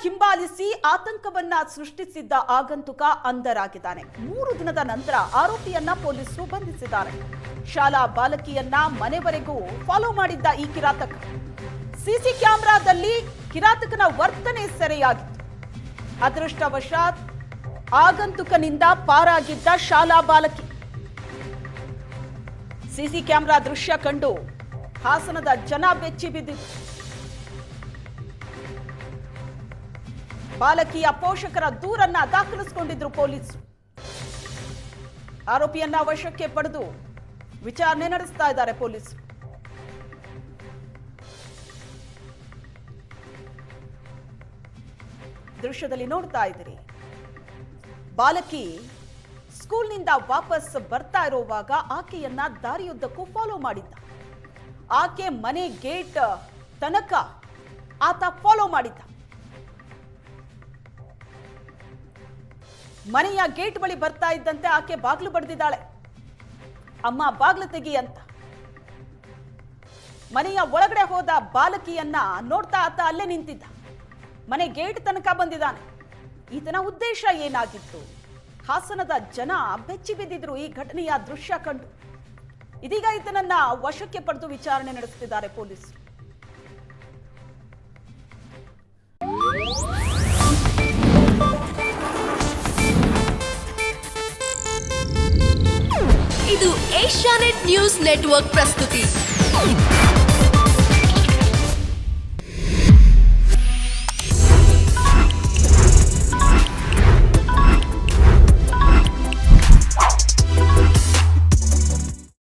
ಹಿಂಬಾಲಿಸಿ ಆತಂಕವನ್ನ ಸೃಷ್ಟಿಸಿದ್ದ ಆಗಂತುಕ ಅಂಧರಾಗಿದ್ದಾನೆ. 3 ದಿನದ ನಂತರ ಆರೋಪಿಯನ್ನ ಪೊಲೀಸರು ಬಂಧಿಸಿದ್ದಾರೆ. ಶಾಲಾ ಬಾಲಕಿಯನ್ನ ಮನೆವರೆಗೂ ಫಾಲೋ ಮಾಡಿದ್ದ ಈ ಕಿರಾತಕ ಸಿಸಿ ಕ್ಯಾಮೆರಾದಲ್ಲಿ ಕಿರಾತಕನ ವರ್ತನೆ ಸೆರೆಯಾಗಿತ್ತು. ಅದೃಷ್ಟವಶಾತ್ ಆಗಂತುಕನಿಂದ ಪಾರಾಗಿದ್ದ ಶಾಲಾ ಬಾಲಕಿ. ಸಿಸಿ ಕ್ಯಾಮೆರಾ ದೃಶ್ಯ ಕಂಡು ಹಾಸನದ ಜನ ಬೆಚ್ಚಿ ಬಿದ್ದಿದ್ರು. ಬಾಲಕಿಯ ಪೋಷಕರ ದೂರನ್ನ ದಾಖಲಿಸಿಕೊಂಡಿದ್ರು ಪೊಲೀಸರು. ಆರೋಪಿಯನ್ನ ವಶಕ್ಕೆ ಪಡೆದು ವಿಚಾರಣೆ ನಡೆಸ್ತಾ ಇದ್ದಾರೆ ಪೊಲೀಸರು. ದೃಶ್ಯದಲ್ಲಿ ನೋಡ್ತಾ ಇದ್ದೀರಿ, ಬಾಲಕಿ ಸ್ಕೂಲ್ನಿಂದ ವಾಪಸ್ ಬರ್ತಾ ಇರುವಾಗ ಆಕೆಯನ್ನ ದಾರಿಯುದ್ದಕ್ಕೂ ಫಾಲೋ ಮಾಡಿದ್ದ. ಆಕೆ ಮನೆ ಗೇಟ್ ತನಕ ಆತ ಫಾಲೋ ಮಾಡಿದ್ದ. ಮನೆಯ ಗೇಟ್ ಬಳಿ ಬರ್ತಾ ಇದ್ದಂತೆ ಆಕೆ ಬಾಗ್ಲು ಬಡ್ದಿದ್ದಾಳೆ. ಅಮ್ಮ ಬಾಗ್ಲು ತೆಗಿ ಅಂತ. ಮನೆಯ ಒಳಗಡೆ ಹೋದ ಬಾಲಕಿಯನ್ನ ನೋಡ್ತಾ ಆತ ಅಲ್ಲೇ ನಿಂತಿದ್ದ. ಮನೆ ಗೇಟ್ ತನಕ ಬಂದಿದ್ದಾನೆ. ಈತನ ಉದ್ದೇಶ ಏನಾಗಿತ್ತು? ಹಾಸನದ ಜನ ಬೆಚ್ಚಿ ಬಿದ್ದಿದ್ರು ಈ ಘಟನೆಯ ದೃಶ್ಯ ಕಂಡು. ಇದೀಗ ಈತನನ್ನ ವಶಕ್ಕೆ ಪಡೆದು ವಿಚಾರಣೆ ನಡೆಸುತ್ತಿದ್ದಾರೆ ಪೊಲೀಸರು. ಇದು ಏಷ್ಯಾನೆಟ್ ನ್ಯೂಸ್ ನೆಟ್ವರ್ಕ್ ಪ್ರಸ್ತುತಿ.